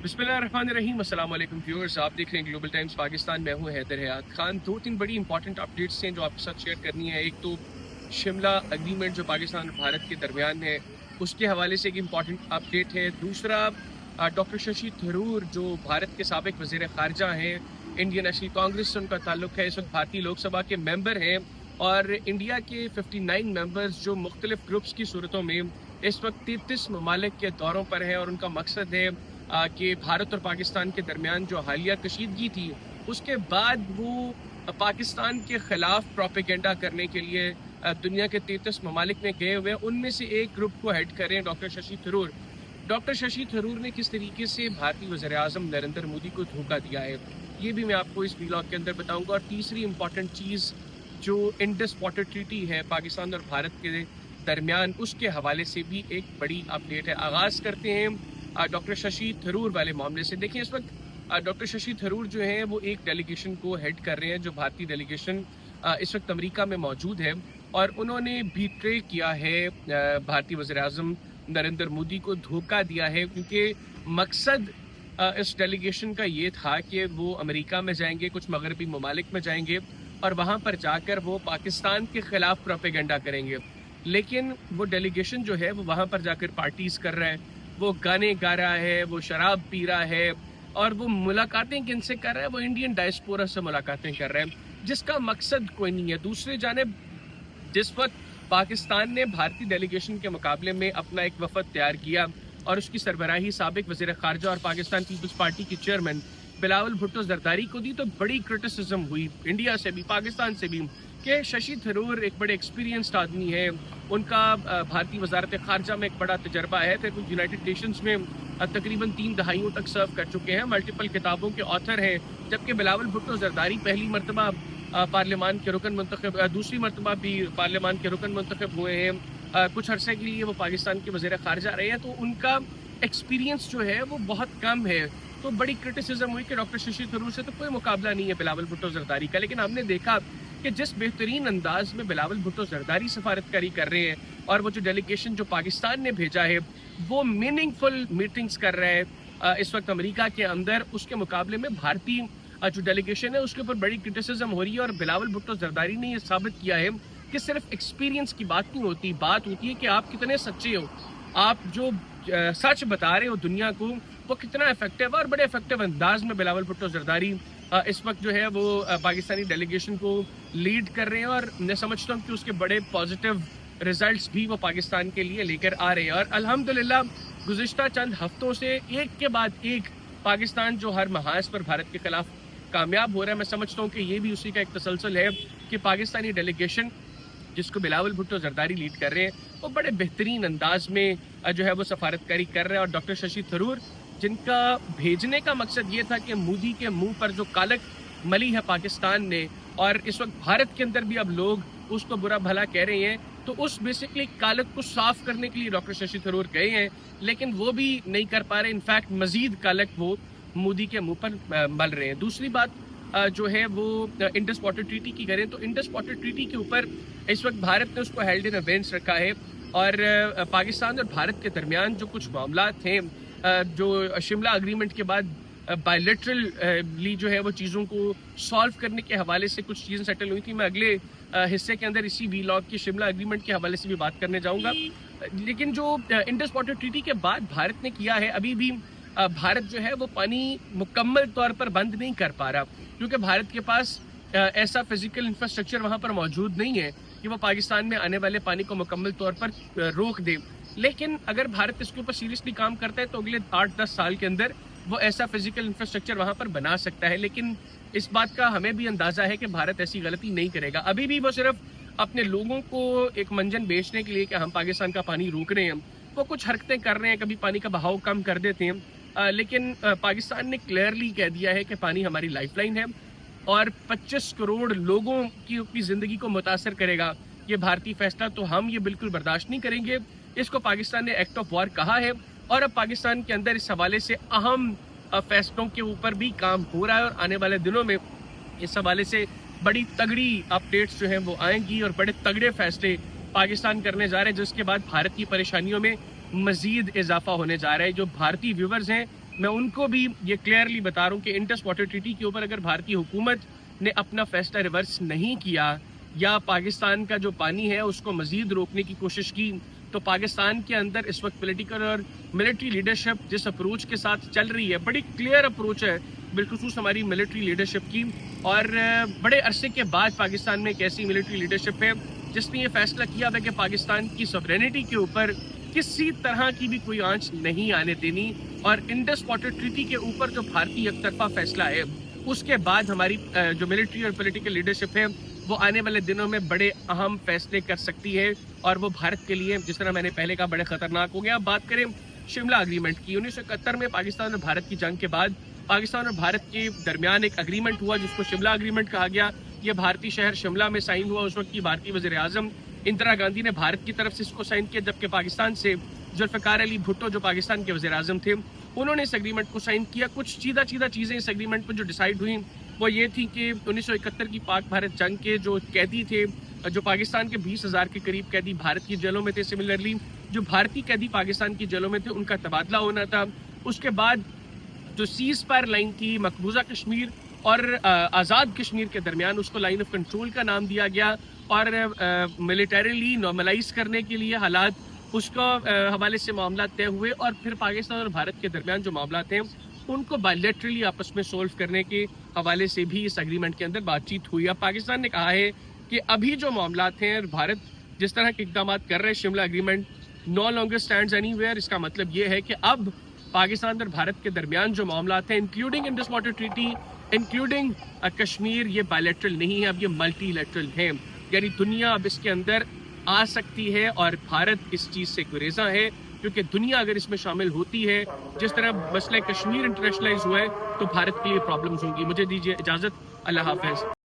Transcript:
बिस्मिल्लाहिर्रहमानिर्रहीम। अस्सलाम वालेकुम व्यूअर्स, आप देख रहे हैं ग्लोबल टाइम्स पाकिस्तान। मैं हूं हैदर हयात खान। दो तीन बड़ी इंपॉर्टेंट अपडेट्स हैं जो आपके साथ शेयर करनी है। एक तो शिमला एग्रीमेंट जो पाकिस्तान और भारत के दरमियान है, उसके हवाले से एक इम्पॉर्टेंट अपडेट है। दूसरा, डॉक्टर शशि थरूर जो भारत के साबिक वज़ीर ख़ारजा हैं, इंडियन नेशनल कांग्रेस से उनका ताल्लुक है, इस वक्त भारतीय लोकसभा के मेंबर हैं और इंडिया के 59 मेंबर्स जो मुख्तलिफ ग्रुप्स की सूरतों में इस वक्त 33 ममालिक के दौरों पर हैं और उनका मकसद है कि भारत और पाकिस्तान के दरमियान जो हालिया कशीदगी थी उसके बाद वो पाकिस्तान के ख़िलाफ़ प्रोपेगेंडा करने के लिए दुनिया के 33 ममालिक में गए हुए हैं। उनमें से एक ग्रुप को हेड कर रहे हैं डॉक्टर शशि थरूर। डॉक्टर शशि थरूर ने किस तरीके से भारतीय वज़ीर आज़म नरेंद्र मोदी को धोखा दिया है, ये भी मैं आपको इस व्लॉग के अंदर बताऊंगा। और तीसरी इंपॉर्टेंट चीज़ जो इंडस वाटर ट्रीटी है पाकिस्तान और भारत के दरमियान, उसके हवाले से भी एक बड़ी अपडेट है। आगाज़ करते हैं डॉक्टर शशि थरूर वाले मामले से। देखिए, इस वक्त डॉक्टर शशि थरूर जो हैं वो एक डेलीगेशन को हेड कर रहे हैं, जो भारतीय डेलीगेशन इस वक्त अमेरिका में मौजूद है और उन्होंने बीट्रे किया है भारतीय वज़ीर आज़म नरेंद्र मोदी को, धोखा दिया है। क्योंकि मकसद इस डेलीगेशन का ये था कि वो अमेरिका में जाएंगे, कुछ मगरबी ममालिक में जाएंगे और वहाँ पर जाकर वो पाकिस्तान के ख़िलाफ़ प्रोपेगेंडा करेंगे। लेकिन वो डेलीगेशन जो है वो वहाँ पर जाकर पार्टीज़ कर रहा है, वो गाने गा रहा है, वो शराब पी रहा है और वो मुलाकातें किनसे कर रहा है, वो इंडियन डायस्पोरा से मुलाकातें कर रहा है, जिसका मकसद कोई नहीं है। दूसरी जानिब जिस वक्त पाकिस्तान ने भारतीय डेलीगेशन के मुकाबले में अपना एक वफद तैयार किया और उसकी सरबराही साबिक वज़ीर ख़ारजा और पाकिस्तान पीपल्स पार्टी की चेयरमैन बिलावल भुट्टो जरदारी को दी, तो बड़ी क्रिटिसिज्म हुई इंडिया से भी पाकिस्तान से भी कि शशि थरूर एक बड़े एक्सपीरियंस्ड आदमी है, उनका भारतीय वजारत ख़ारजा में एक बड़ा तजर्बा है, फिर वो यूनाइटेड नेशंस में तकरीबन 3 दहाइयों तक सर्व कर चुके हैं, मल्टीपल किताबों के ऑथर हैं। जबकि बिलावल भुट्टो जरदारी पहली मरतबा पार्लियामान के रुकन मुंतखब, दूसरी मरतबा भी पार्लियामान के रुकन मुंतखब हुए हैं। कुछ अरसे के लिए वो पाकिस्तान के वज़ीर ख़ारजा रहे हैं, तो उनका एक्सपीरियंस जो है वो बहुत कम है। तो बड़ी क्रिटिसिज्म हुई कि डॉक्टर शशि थरूर से तो कोई मुकाबला नहीं है बिलावल भुट्टो जरदारी का। लेकिन हमने देखा कि जिस बेहतरीन अंदाज में बिलावल भुट्टो जरदारी सफारतकारी कर रहे हैं और वो जो डेलीगेशन जो पाकिस्तान ने भेजा है वो मीनिंगफुल मीटिंग्स कर रहे हैं इस वक्त अमेरिका के अंदर, उसके मुकाबले में भारतीय जो डेलीगेशन है उसके ऊपर बड़ी क्रिटिसिज्म हो रही है। और बिलावल भुट्टो जरदारी ने ये साबित किया है कि सिर्फ एक्सपीरियंस की बात नहीं होती, बात होती है कि आप कितने सच्चे हो, आप जो सच बता रहे हो दुनिया को वो कितना इफेक्टिव है। और बड़े इफेक्टिव अंदाज में बिलावल भुट्टो जरदारी इस वक्त जो है वो पाकिस्तानी डेलीगेशन को लीड कर रहे हैं और मैं समझता हूँ कि उसके बड़े पॉजिटिव रिजल्ट्स भी वो पाकिस्तान के लिए लेकर आ रहे हैं। और अल्हम्दुलिल्लाह गुज़िश्ता चंद हफ्तों से एक के बाद एक पाकिस्तान जो हर महाज पर भारत के खिलाफ कामयाब हो रहा है, मैं समझता हूँ कि ये भी उसी का एक तसलसल है कि पाकिस्तानी डेलीगेशन जिसको बिलावल भुट्टो जरदारी लीड कर रहे हैं वो बड़े बेहतरीन अंदाज में जो है वो सफारतकारी कर रहे हैं। और डॉक्टर शशि थरूर जिनका भेजने का मकसद ये था कि मोदी के मुंह पर जो कालक मली है पाकिस्तान ने, और इस वक्त भारत के अंदर भी अब लोग उसको बुरा भला कह रहे हैं, तो उस बेसिकली कालक को साफ करने के लिए डॉक्टर शशि थरूर गए हैं, लेकिन वो भी नहीं कर पा रहे। इनफैक्ट मजीद कालक वो मोदी के मुंह पर मल रहे हैं। दूसरी बात जो है वो इंडस वाटर ट्रीटी की करें तो इंडस वाटर ट्रीटी के ऊपर इस वक्त भारत ने उसको हेल्ड इन अबेंस रखा है और पाकिस्तान और भारत के दरमियान जो कुछ मामला थे, जो शिमला एग्रीमेंट के बाद बायलैटरली जो है वो चीज़ों को सॉल्व करने के हवाले से कुछ चीज़ें सेटल हुई थी। मैं अगले हिस्से के अंदर इसी वीलॉग की शिमला एग्रीमेंट के हवाले से भी बात करने जाऊंगा। लेकिन जो इंडस वाटर ट्रीटी के बाद भारत ने किया है, अभी भी भारत जो है वो पानी मुकम्मल तौर पर बंद नहीं कर पा रहा, क्योंकि भारत के पास ऐसा फिजिकल इंफ्रास्ट्रक्चर वहाँ पर मौजूद नहीं है कि वो पाकिस्तान में आने वाले पानी को मुकम्मल तौर पर रोक दे। लेकिन अगर भारत इसके ऊपर सीरियसली काम करता है तो अगले 8-10 साल के अंदर वो ऐसा फिजिकल इंफ्रास्ट्रक्चर वहाँ पर बना सकता है। लेकिन इस बात का हमें भी अंदाज़ा है कि भारत ऐसी गलती नहीं करेगा। अभी भी वो सिर्फ अपने लोगों को एक मंजन बेचने के लिए कि हम पाकिस्तान का पानी रोक रहे हैं, वो कुछ हरकतें कर रहे हैं, कभी पानी का बहाव कम कर देते हैं, लेकिन पाकिस्तान ने क्लियरली कह दिया है कि पानी हमारी लाइफलाइन है और 25 करोड़ लोगों की अपनी ज़िंदगी को मुतासर करेगा ये भारतीय फैसला, तो हम ये बिल्कुल बर्दाश्त नहीं करेंगे। इसको पाकिस्तान ने एक्ट ऑफ वॉर कहा है और अब पाकिस्तान के अंदर इस हवाले से अहम फैसलों के ऊपर भी काम हो रहा है और आने वाले दिनों में इस हवाले से बड़ी तगड़ी अपडेट्स जो हैं वो आएंगी और बड़े तगड़े फैसले पाकिस्तान करने जा रहे हैं, जिसके बाद भारत की परेशानियों में मजीद इजाफा होने जा रहा है। जो भारतीय व्यूवर्स हैं मैं उनको भी ये क्लियरली बता रहा हूँ कि इंडस वाटर ट्रीटी के ऊपर अगर भारतीय हुकूमत ने अपना फैसला रिवर्स नहीं किया या पाकिस्तान का जो पानी है उसको मजीद रोकने की कोशिश की, तो पाकिस्तान के अंदर इस वक्त पॉलिटिकल और मिलिट्री लीडरशिप जिस अप्रोच के साथ चल रही है, बड़ी क्लियर अप्रोच है बिलखुसूस हमारी मिलिट्री लीडरशिप की, और बड़े अरसे के बाद पाकिस्तान में एक ऐसी मिलिट्री लीडरशिप है जिसने ये फैसला किया है कि पाकिस्तान की सॉवरेनिटी के ऊपर किसी तरह की भी कोई आंच नहीं आने देनी, और इंडस वाटर ट्रीटी के ऊपर जो भारतीय एकतरफा फैसला है उसके बाद हमारी जो मिलिट्री और पॉलिटिकल लीडरशिप है वो आने वाले दिनों में बड़े अहम फैसले कर सकती है, और वो भारत के लिए जिस तरह मैंने पहले कहा बड़े खतरनाक हो गया। अब बात करें शिमला अग्रीमेंट की, 1971 में पाकिस्तान और भारत की जंग के बाद पाकिस्तान और भारत के दरमियान एक अग्रीमेंट हुआ जिसको शिमला अग्रीमेंट कहा गया। ये भारतीय शहर शिमला में साइन हुआ। उस वक्त की भारतीय वज़ीर आज़म इंदिरा गांधी ने भारत की तरफ से इसको साइन किया, जबकि पाकिस्तान से जुल्फ़िकार अली भुट्टो जो पाकिस्तान के वज़ीर आज़म थे उन्होंने इस एग्रीमेंट को साइन किया। कुछ चीज़ा चीज़ें इस एग्रीमेंट में जो डिसाइड हुई वो ये थी कि 1971 की पाक भारत जंग के जो कैदी थे, जो पाकिस्तान के 20,000 के करीब कैदी भारत की जेलों में थे, सिमिलरली जो भारतीय कैदी पाकिस्तान की जेलों में थे उनका तबादला होना था। उसके बाद जो सीज फायर लाइन थी मकबूजा कश्मीर और आज़ाद कश्मीर के दरमियान, उसको लाइन ऑफ कंट्रोल का नाम दिया गया, और मिलिटरीली नॉर्मलाइज करने के लिए हालात उसको हवाले से मामला तय हुए, और फिर पाकिस्तान और भारत के दरमियान जो मामला थे उनको बायलैटरली आपस में सोल्व करने के हवाले से भी इस एग्रीमेंट के अंदर बातचीत हुई। अब पाकिस्तान ने कहा है कि अभी जो मामला हैं भारत जिस तरह के इकदाम कर रहे हैं, Shimla agreement no longer stands anywhere. इसका मतलब ये है कि अब पाकिस्तान और भारत के दरमियान जो मामला हैं including Indus water treaty, including Kashmir, ये बायलैटरल नहीं है, अब ये मल्टीलैटरल है। यानी दुनिया अब इसके अंदर आ सकती है, और भारत इस चीज़ से गुरेज़ा है क्योंकि दुनिया अगर इसमें शामिल होती है, जिस तरह मसला कश्मीर इंटरनेशनलाइज हुआ है, तो भारत के लिए प्रॉब्लम्स होंगी। मुझे दीजिए इजाज़त, अल्लाह हाफ़िज़।